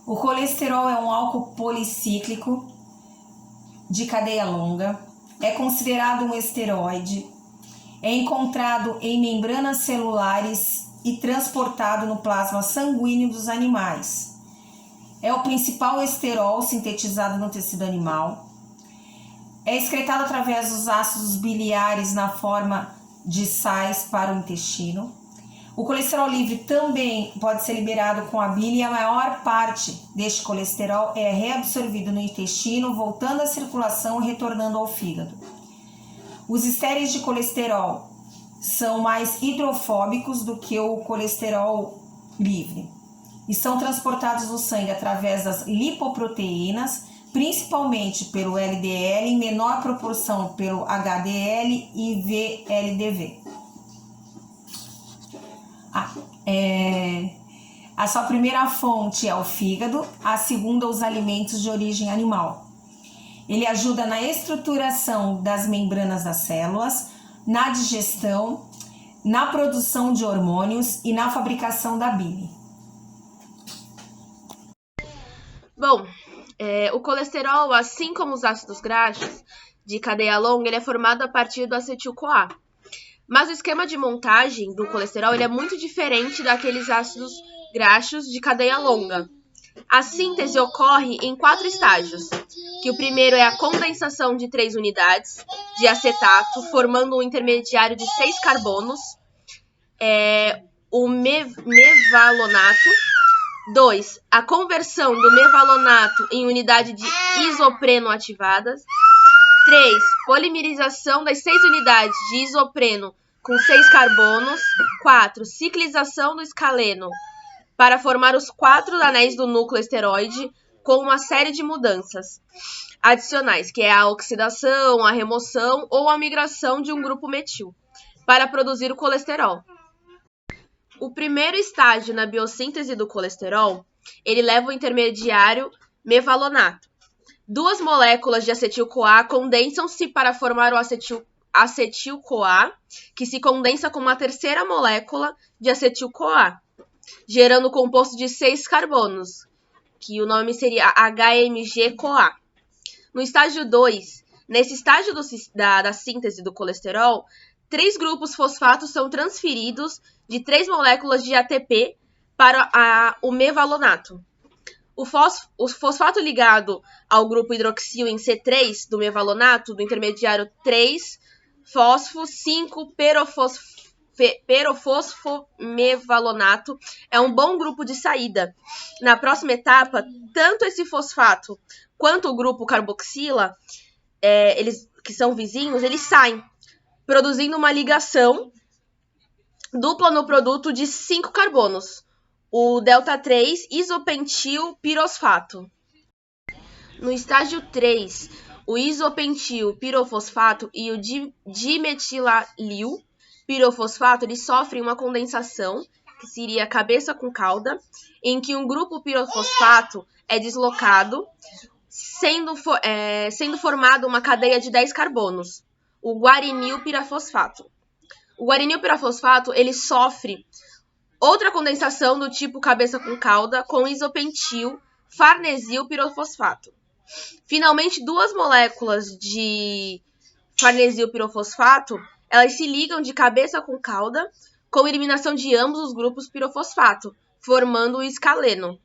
O colesterol é um álcool policíclico de cadeia longa, é considerado um esteroide, é encontrado em membranas celulares e transportado no plasma sanguíneo dos animais. É o principal esterol sintetizado no tecido animal. É excretado através dos ácidos biliares na forma de sais para o intestino. O colesterol livre também pode ser liberado com a bile e a maior parte deste colesterol é reabsorvido no intestino, voltando à circulação e retornando ao fígado. Os estéreis de colesterol são mais hidrofóbicos do que o colesterol livre e são transportados no sangue através das lipoproteínas, principalmente pelo LDL, em menor proporção pelo HDL e VLDV. A sua primeira fonte é o fígado, a segunda os alimentos de origem animal. Ele ajuda na estruturação das membranas das células, na digestão, na produção de hormônios e na fabricação da bile. Bom, o colesterol, assim como os ácidos graxos de cadeia longa, ele é formado a partir do acetil-CoA. Mas o esquema de montagem do colesterol ele é muito diferente daqueles ácidos graxos de cadeia longa. A síntese ocorre em 4 estágios, que o primeiro é a condensação de 3 unidades de acetato, formando um intermediário de 6 carbonos, o mevalonato. 2. A conversão do mevalonato em unidade de isopreno ativadas. 3. Polimerização das 6 unidades de isopreno com 6 carbonos. 4. Ciclização do escaleno para formar os 4 anéis do núcleo esteroide com uma série de mudanças adicionais, que é a oxidação, a remoção ou a migração de um grupo metil para produzir o colesterol. O primeiro estágio na biossíntese do colesterol, ele leva o intermediário mevalonato. 2 moléculas de acetil-CoA condensam-se para formar o acetil-CoA, que se condensa com uma terceira molécula de acetil-CoA, gerando um composto de 6 carbonos, que o nome seria HMG-CoA. No estágio 2, nesse estágio da síntese do colesterol, 3 grupos fosfatos são transferidos de 3 moléculas de ATP para o mevalonato. O fosfato ligado ao grupo hidroxil em C3 do mevalonato, do intermediário 3-fosfo-5-perofosfomevalonato, é um bom grupo de saída. Na próxima etapa, tanto esse fosfato quanto o grupo carboxila, eles que são vizinhos, eles saem, produzindo uma ligação dupla no produto de 5 carbonos, o delta-3 isopentil-pirosfato. No estágio 3, o isopentil-pirofosfato e o dimetilalil pirofosfato eles sofrem uma condensação, que seria cabeça com cauda, em que um grupo pirofosfato é deslocado, sendo formada uma cadeia de 10 carbonos, o guarinil-pirafosfato. O guarinil-pirafosfato ele sofre outra condensação do tipo cabeça com cauda com isopentil-farnesil-pirofosfato. Finalmente, 2 moléculas de farnesil-pirofosfato elas se ligam de cabeça com cauda com eliminação de ambos os grupos pirofosfato, formando o escaleno.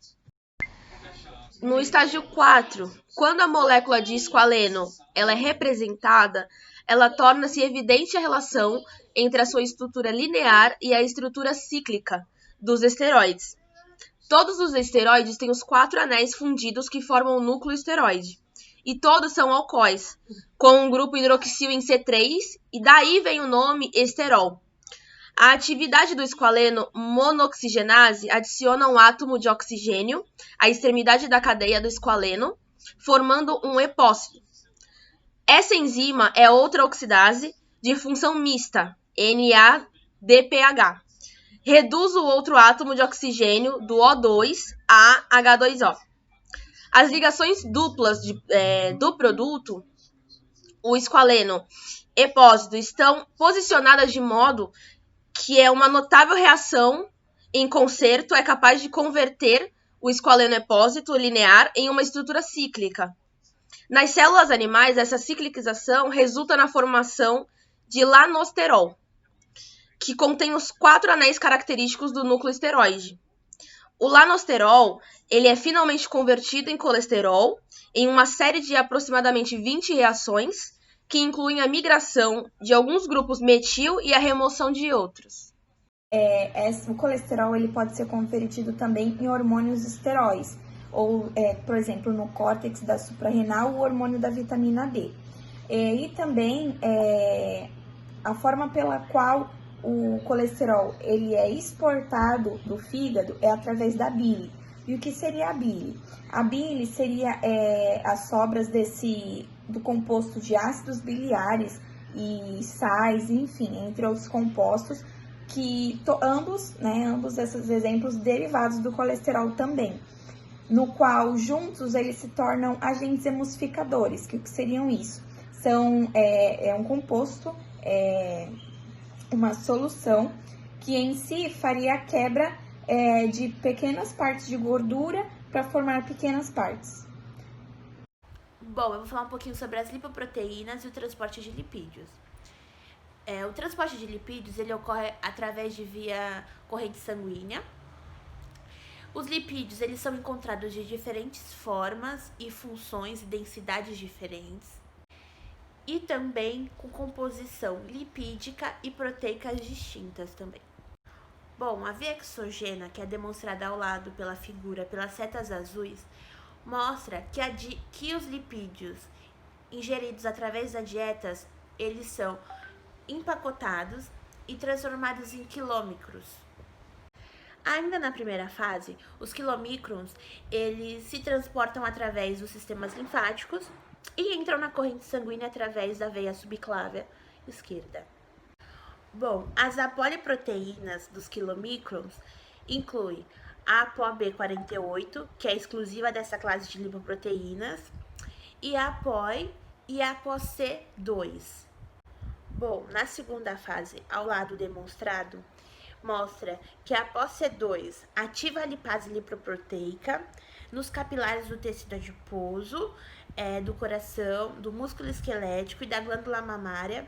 No estágio 4, quando a molécula de esqualeno ela é representada, ela torna-se evidente a relação entre a sua estrutura linear e a estrutura cíclica dos esteroides. Todos os esteroides têm os 4 anéis fundidos que formam o núcleo esteroide. E todos são alcoóis, com um grupo hidroxil em C3, e daí vem o nome esterol. A atividade do esqualeno monoxigenase adiciona um átomo de oxigênio à extremidade da cadeia do esqualeno, formando um epócito. Essa enzima é outra oxidase de função mista, NADPH. Reduz o outro átomo de oxigênio do O2 a H2O. As ligações duplas do produto, o esqualeno epósito, estão posicionadas de modo que uma notável reação em concerto é capaz de converter o esqualenopósito linear em uma estrutura cíclica. Nas células animais, essa ciclização resulta na formação de lanosterol, que contém os 4 anéis característicos do núcleo esteroide. O lanosterol ele é finalmente convertido em colesterol em uma série de aproximadamente 20 reações, que incluem a migração de alguns grupos metil e a remoção de outros. O colesterol ele pode ser convertido também em hormônios esteróis, ou, por exemplo, no córtex da suprarrenal, o hormônio da vitamina D. E também a forma pela qual o colesterol ele é exportado do fígado é através da bile. E o que seria a bile? A bile seria as sobras do composto de ácidos biliares e sais, enfim, entre outros compostos, que ambos esses exemplos derivados do colesterol também, no qual juntos eles se tornam agentes emulsificadores. Que o que seriam isso? É um composto, uma solução que em si faria a quebra de pequenas partes de gordura para formar pequenas partes. Bom, eu vou falar um pouquinho sobre as lipoproteínas e o transporte de lipídios. O transporte de lipídios ele ocorre através de via corrente sanguínea. Os lipídios eles são encontrados de diferentes formas e funções e densidades diferentes, e também com composição lipídica e proteica distintas também. Bom, a via exogena, que é demonstrada ao lado pela figura pelas setas azuis, mostra que os lipídios ingeridos através da dieta, eles são empacotados e transformados em quilômicros. Ainda na primeira fase, os quilomicrons, eles se transportam através dos sistemas linfáticos e entram na corrente sanguínea através da veia subclávia esquerda. Bom, as apoliproteínas dos quilomicrons incluem a ApoB48, que é exclusiva dessa classe de lipoproteínas, e a ApoE e a ApoC2. Bom, na segunda fase, ao lado demonstrado, mostra que a ApoC2 ativa a lipase lipoproteica nos capilares do tecido adiposo, do coração, do músculo esquelético e da glândula mamária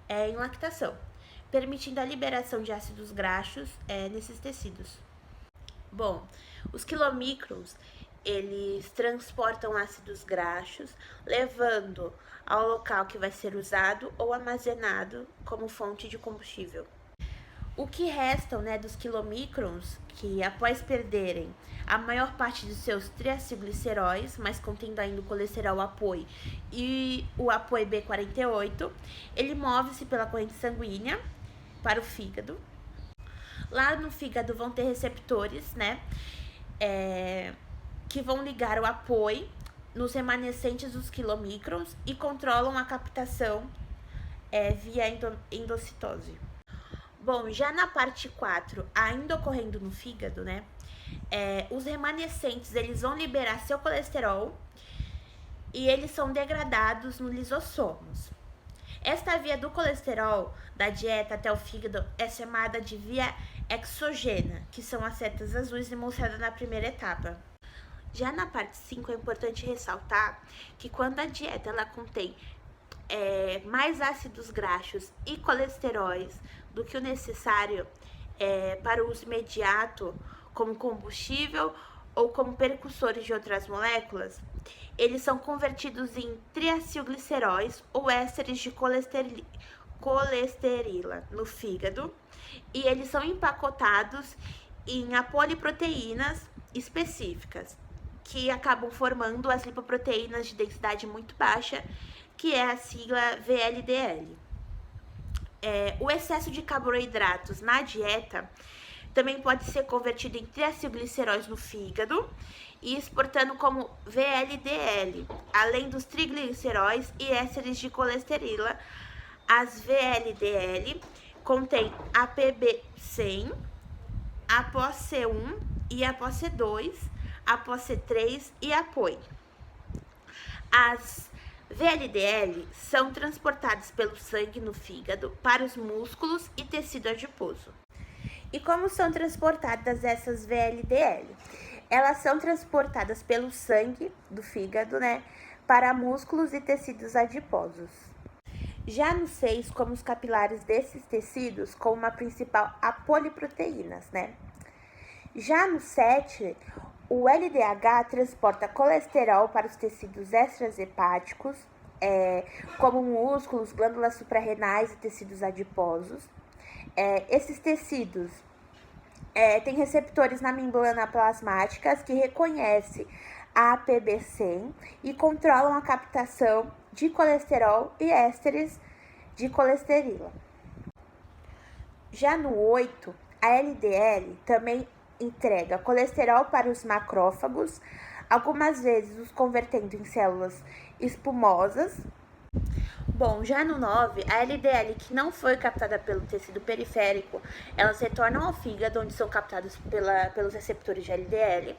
em lactação, permitindo a liberação de ácidos graxos nesses tecidos. Bom, os quilomicrons, eles transportam ácidos graxos, levando ao local que vai ser usado ou armazenado como fonte de combustível. O que restam, dos quilomicrons, que após perderem a maior parte de seus triacilgliceróis, mas contendo ainda o colesterol ApoE e o ApoB48, ele move-se pela corrente sanguínea para o fígado. Lá no fígado vão ter receptores, que vão ligar o ApoE nos remanescentes dos quilomicrons e controlam a captação via endocitose. Bom, já na parte 4, ainda ocorrendo no fígado, os remanescentes eles vão liberar seu colesterol e eles são degradados nos lisossomos. Esta via do colesterol da dieta até o fígado é chamada de via exogena, que são as setas azuis demonstradas na primeira etapa. Já na parte 5 é importante ressaltar que quando a dieta ela contém mais ácidos graxos e colesteróis do que o necessário para o uso imediato como combustível ou como percussores de outras moléculas, eles são convertidos em triacilgliceróis ou ésteres de colesterila no fígado, e eles são empacotados em apoliproteínas específicas, que acabam formando as lipoproteínas de densidade muito baixa, que é a sigla VLDL. O excesso de carboidratos na dieta também pode ser convertido em triacilgliceróis no fígado e exportando como VLDL, além dos trigliceróis e ésteres de colesterila. As VLDL contêm APB100, ApoC1 e ApoC2, ApoC3 e ApoE. As VLDL são transportadas pelo sangue no fígado para os músculos e tecido adiposo. E como são transportadas essas VLDL? Elas são transportadas pelo sangue do fígado, né, para músculos e tecidos adiposos. Já no 6, como os capilares desses tecidos, com uma principal a poliproteínas, né? Já no 7, o LDH transporta colesterol para os tecidos extrahepáticos, como músculos, glândulas suprarrenais e tecidos adiposos. Esses tecidos têm receptores na membrana plasmática que reconhecem a APB100 e controlam a captação de colesterol e ésteres de colesterol. Já no 8, a LDL também entrega colesterol para os macrófagos, algumas vezes os convertendo em células espumosas. Bom, já no 9, a LDL que não foi captada pelo tecido periférico, elas retornam ao fígado, onde são captadas pelos receptores de LDL,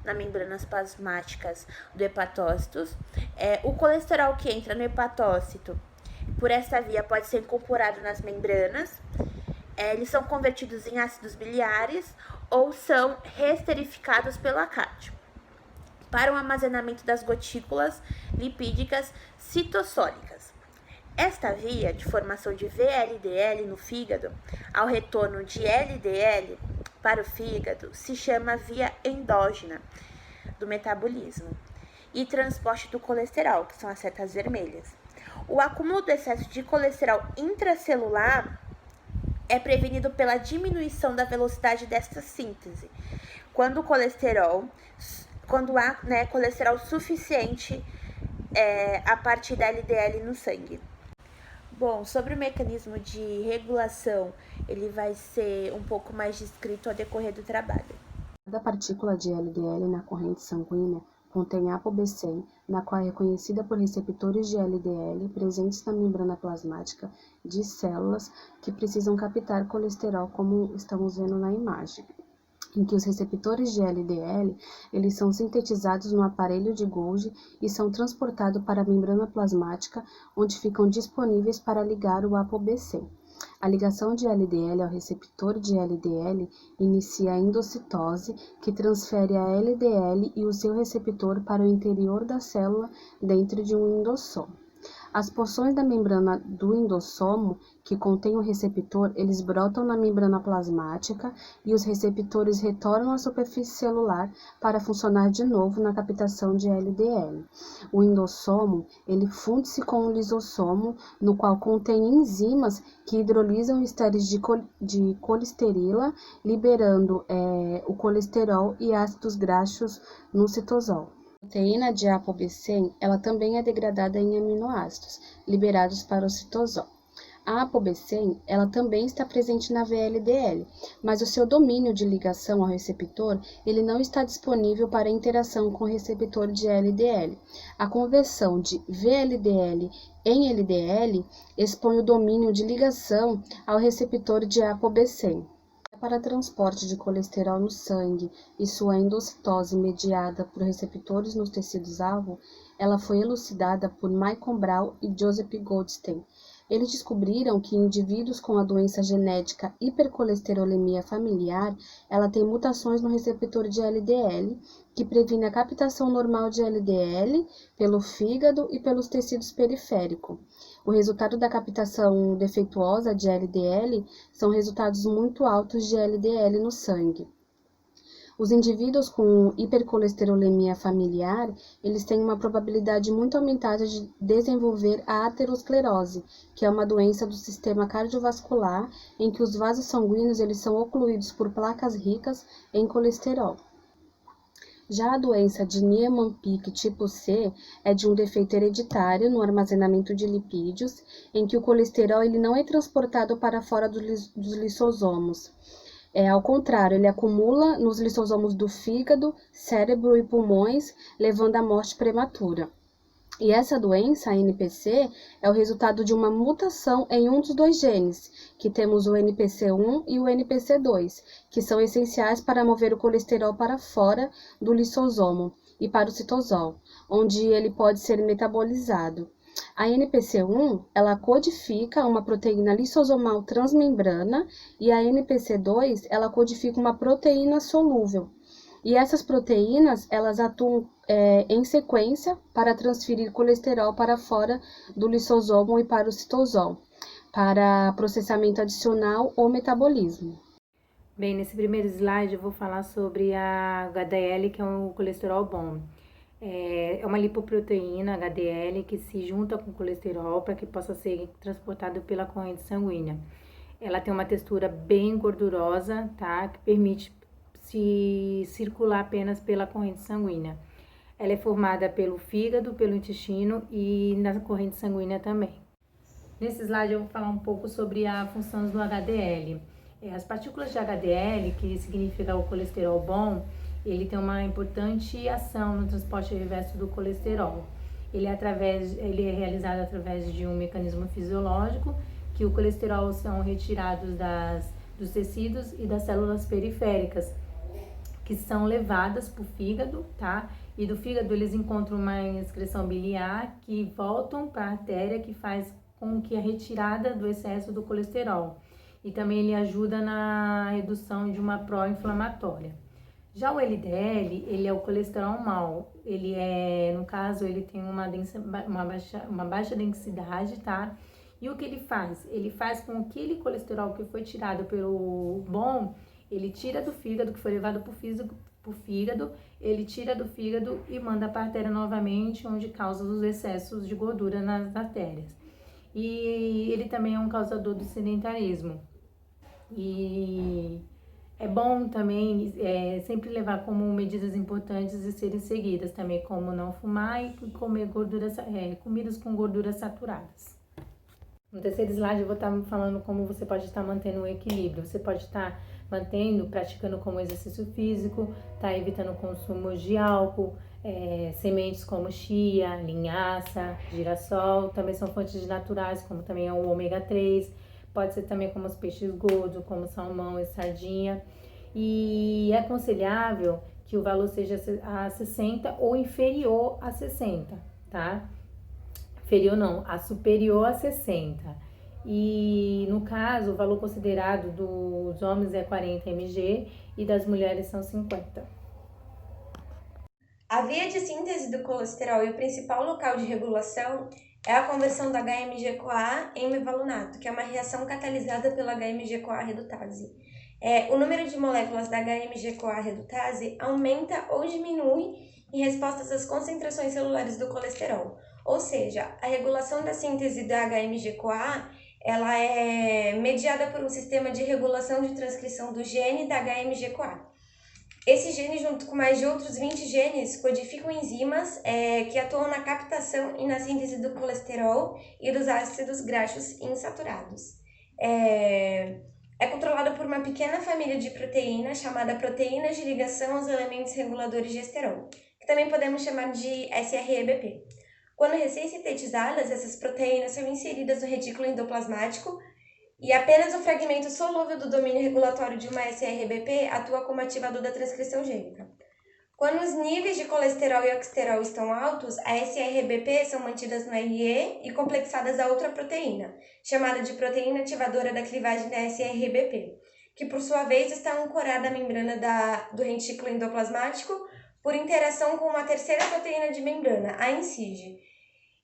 nas membranas plasmáticas do hepatócito. O colesterol que entra no hepatócito, por essa via, pode ser incorporado nas membranas. Eles são convertidos em ácidos biliares ou são reesterificados pelo acátio para o armazenamento das gotículas lipídicas citossólicas. Esta via de formação de VLDL no fígado, ao retorno de LDL para o fígado, se chama via endógena do metabolismo e transporte do colesterol, que são as setas vermelhas. O acúmulo do excesso de colesterol intracelular é prevenido pela diminuição da velocidade desta síntese, quando há colesterol suficiente a partir da LDL no sangue. Bom, sobre o mecanismo de regulação, ele vai ser um pouco mais descrito ao decorrer do trabalho. Cada partícula de LDL na corrente sanguínea contém ApoB100, na qual é reconhecida por receptores de LDL presentes na membrana plasmática de células que precisam captar colesterol, como estamos vendo na imagem, em que os receptores de LDL eles são sintetizados no aparelho de Golgi e são transportados para a membrana plasmática, onde ficam disponíveis para ligar o ApoB100. A ligação de LDL ao receptor de LDL inicia a endocitose, que transfere a LDL e o seu receptor para o interior da célula dentro de um endossomo. As porções da membrana do endossomo que contém o receptor, eles brotam na membrana plasmática e os receptores retornam à superfície celular para funcionar de novo na captação de LDL. O endossomo, ele funde-se com o lisossomo, no qual contém enzimas que hidrolisam esteres de colesterila, liberando o colesterol e ácidos graxos no citosol. A proteína de ApoB100, ela também é degradada em aminoácidos, liberados para o citosol. A ApoB100, ela também está presente na VLDL, mas o seu domínio de ligação ao receptor, ele não está disponível para interação com o receptor de LDL. A conversão de VLDL em LDL expõe o domínio de ligação ao receptor de ApoB100. Para transporte de colesterol no sangue e sua endocitose mediada por receptores nos tecidos-alvo, ela foi elucidada por Michael Brown e Joseph Goldstein. Eles descobriram que indivíduos com a doença genética hipercolesterolemia familiar, ela tem mutações no receptor de LDL, que previne a captação normal de LDL pelo fígado e pelos tecidos periféricos. O resultado da captação defeituosa de LDL são resultados muito altos de LDL no sangue. Os indivíduos com hipercolesterolemia familiar, eles têm uma probabilidade muito aumentada de desenvolver a aterosclerose, que é uma doença do sistema cardiovascular, em que os vasos sanguíneos eles são ocluídos por placas ricas em colesterol. Já a doença de Niemann-Pick tipo C é de um defeito hereditário no armazenamento de lipídios, em que o colesterol ele não é transportado para fora dos lissosomos. Ao contrário, ele acumula nos lissosomos do fígado, cérebro e pulmões, levando à morte prematura. E essa doença, a NPC, é o resultado de uma mutação em um dos dois genes, que temos o NPC1 e o NPC2, que são essenciais para mover o colesterol para fora do lissosomo e para o citosol, onde ele pode ser metabolizado. A NPC1, ela codifica uma proteína lissosomal transmembrana e a NPC2, ela codifica uma proteína solúvel. E essas proteínas, elas atuam em sequência para transferir colesterol para fora do lisosomo e para o citosol, para processamento adicional ou metabolismo. Bem, nesse primeiro slide eu vou falar sobre a HDL, que é um colesterol bom. É uma lipoproteína HDL que se junta com colesterol para que possa ser transportado pela corrente sanguínea. Ela tem uma textura bem gordurosa, tá? Que permite se circular apenas pela corrente sanguínea. Ela é formada pelo fígado, pelo intestino e na corrente sanguínea também. Nesse slide eu vou falar um pouco sobre a função do HDL. As partículas de HDL, que significa o colesterol bom, ele tem uma importante ação no transporte reverso do colesterol. Ele é realizado através de um mecanismo fisiológico, que o colesterol são retirados dos tecidos e das células periféricas, que são levadas para o fígado, tá? E do fígado eles encontram uma excreção biliar que voltam para a artéria, que faz com que a retirada do excesso do colesterol. E também ele ajuda na redução de uma pró-inflamatória. Já o LDL, ele é o colesterol mau. Ele no caso, ele tem uma baixa densidade, tá? E o que ele faz? Ele faz com que aquele colesterol que foi tirado pelo bom, ele tira do fígado, que foi levado para o fígado, ele tira do fígado e manda para a artéria novamente, onde causa os excessos de gordura nas artérias. E ele também é um causador do sedentarismo. E é bom também sempre levar como medidas importantes de serem seguidas também, como não fumar e comer comidas com gorduras saturadas. No terceiro slide eu vou estar falando como você pode estar mantendo um equilíbrio. Você pode estar praticando como exercício físico, tá evitando o consumo de álcool, sementes como chia, linhaça, girassol, também são fontes naturais, como também é o ômega 3, pode ser também como os peixes gordos, como salmão e sardinha. E é aconselhável que o valor seja a 60 ou inferior a 60, tá? Inferior não, a superior a 60. E no caso, o valor considerado dos homens é 40 mg e das mulheres são 50. A via de síntese do colesterol e o principal local de regulação é a conversão do HMG-CoA em mevalonato, que é uma reação catalisada pela HMG-CoA redutase. O número de moléculas da HMG-CoA redutase aumenta ou diminui em resposta às concentrações celulares do colesterol. Ou seja, a regulação da síntese da HMG-CoA ela é mediada por um sistema de regulação de transcrição do gene da HMG-CoA. Esse gene, junto com mais de outros 20 genes, codificam enzimas que atuam na captação e na síntese do colesterol e dos ácidos graxos insaturados. É controlado por uma pequena família de proteínas chamada proteínas de ligação aos elementos reguladores de esterol, que também podemos chamar de SREBP. Quando recém-sintetizadas, essas proteínas são inseridas no retículo endoplasmático e apenas o fragmento solúvel do domínio regulatório de uma SRBP atua como ativador da transcrição gênica. Quando os níveis de colesterol e oxeterol estão altos, as SRBP são mantidas no RE e complexadas a outra proteína, chamada de proteína ativadora da clivagem da SRBP, que por sua vez está ancorada à membrana do retículo endoplasmático por interação com uma terceira proteína de membrana, a INSIGE.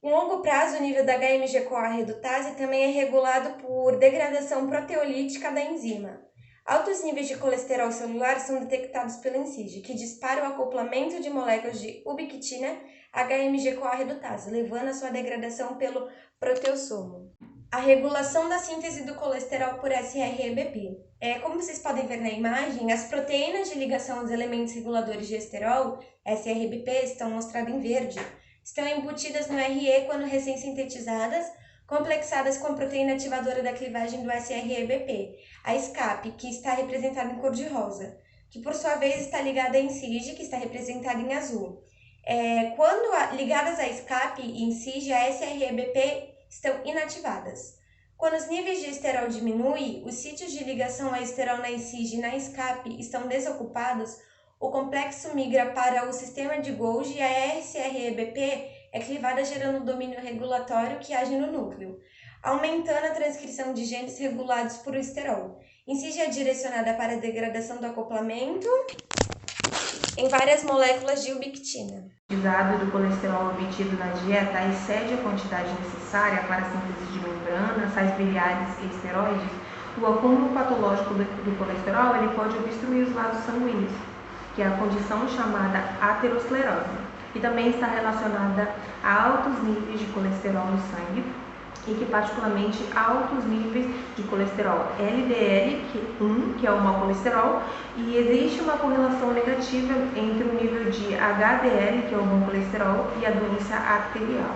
Em longo prazo, o nível da HMG-CoA redutase também é regulado por degradação proteolítica da enzima. Altos níveis de colesterol celular são detectados pela INSIGE, que dispara o acoplamento de moléculas de ubiquitina HMG-CoA redutase, levando a sua degradação pelo proteossomo. A regulação da síntese do colesterol por SREBP. Como vocês podem ver na imagem, as proteínas de ligação aos elementos reguladores de esterol, SRBP, estão mostradas em verde. Estão embutidas no RE quando recém-sintetizadas, complexadas com a proteína ativadora da clivagem do SREBP, a SCAP, que está representada em cor de rosa, que por sua vez está ligada à INSIGE, que está representada em azul. Quando ligadas à SCAP e INSIGE, a SREBP estão inativadas. Quando os níveis de esterol diminuem, os sítios de ligação a esterol na INSIGE e na SCAP estão desocupados, o complexo migra para o sistema de Golgi e a SREBP é clivada gerando domínio regulatório que age no núcleo, aumentando a transcrição de genes regulados por esterol. INSIGE é direcionada para a degradação do acoplamento em várias moléculas de ubiquitina. O utilizado do colesterol obtido na dieta excede a quantidade necessária para a síntese de membrana, sais biliares e esteroides. O acúmulo patológico do colesterol ele pode obstruir os vasos sanguíneos, que é a condição chamada aterosclerose, e também está relacionada a altos níveis de colesterol no sangue e que particularmente altos níveis de colesterol LDL, que é o mau colesterol, e existe uma correlação negativa entre o nível de HDL, que é o bom colesterol, e a doença arterial.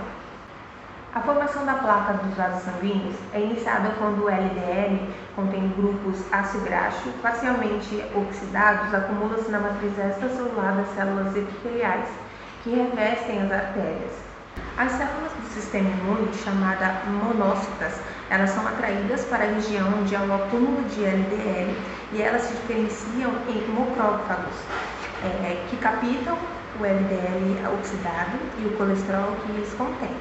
A formação da placa dos vasos sanguíneos é iniciada quando o LDL, contém grupos ácido graxo, parcialmente oxidados, acumula-se na matriz extracelular das células epiteliais, que revestem as artérias. As células do sistema imune, chamadas monócitas, elas são atraídas para a região onde há o acúmulo de LDL e elas se diferenciam em macrófagos, que captam o LDL oxidado e o colesterol que eles contêm.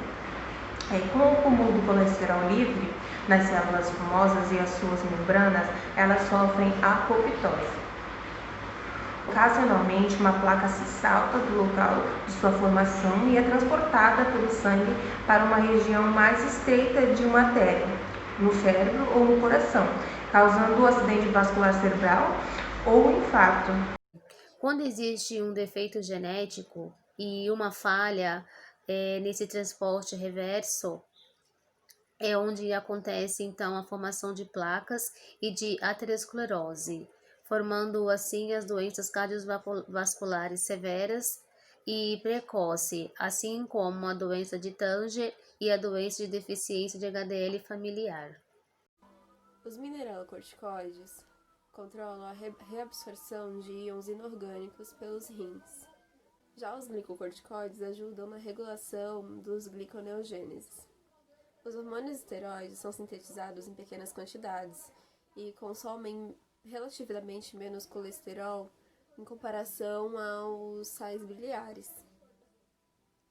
Com o acúmulo do colesterol livre nas células fumosas e as suas membranas, elas sofrem apoptose. Ocasionalmente, uma placa se salta do local de sua formação e é transportada pelo sangue para uma região mais estreita de uma artéria, no cérebro ou no coração, causando um acidente vascular cerebral ou um infarto. Quando existe um defeito genético e uma falha nesse transporte reverso, é onde acontece então a formação de placas e de aterosclerose, formando assim as doenças cardiovasculares severas e precoce, assim como a doença de Tanger e a doença de deficiência de HDL familiar. Os mineralocorticoides controlam a reabsorção de íons inorgânicos pelos rins. Já os glicocorticoides ajudam na regulação dos gliconeogêneses. Os hormônios esteroides são sintetizados em pequenas quantidades e consomem relativamente menos colesterol em comparação aos sais biliares.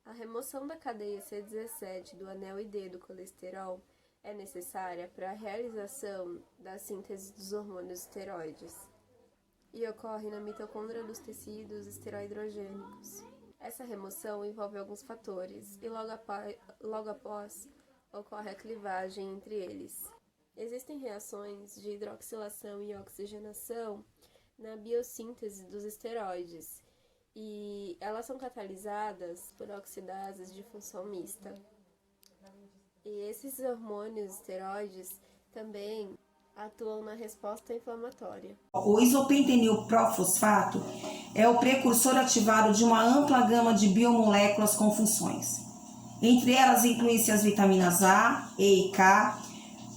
A remoção da cadeia C17 do anel ID do colesterol é necessária para a realização da síntese dos hormônios esteroides e ocorre na mitocôndria dos tecidos esteroidogênicos. Essa remoção envolve alguns fatores e logo após ocorre a clivagem entre eles. Existem reações de hidroxilação e oxigenação na biossíntese dos esteroides e elas são catalisadas por oxidases de função mista. E esses hormônios esteroides também atuam na resposta inflamatória. O isopentenil profosfato é o precursor ativado de uma ampla gama de biomoléculas com funções. Entre elas incluem-se as vitaminas A, E e K,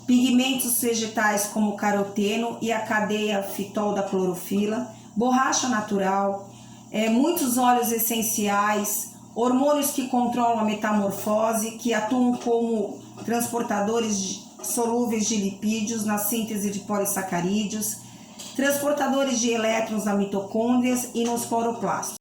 pigmentos vegetais como o caroteno e a cadeia fitol da clorofila, borracha natural, muitos óleos essenciais, hormônios que controlam a metamorfose, que atuam como transportadores solúveis de lipídios na síntese de polissacarídeos, transportadores de elétrons nas mitocôndrias e nos cloroplastos.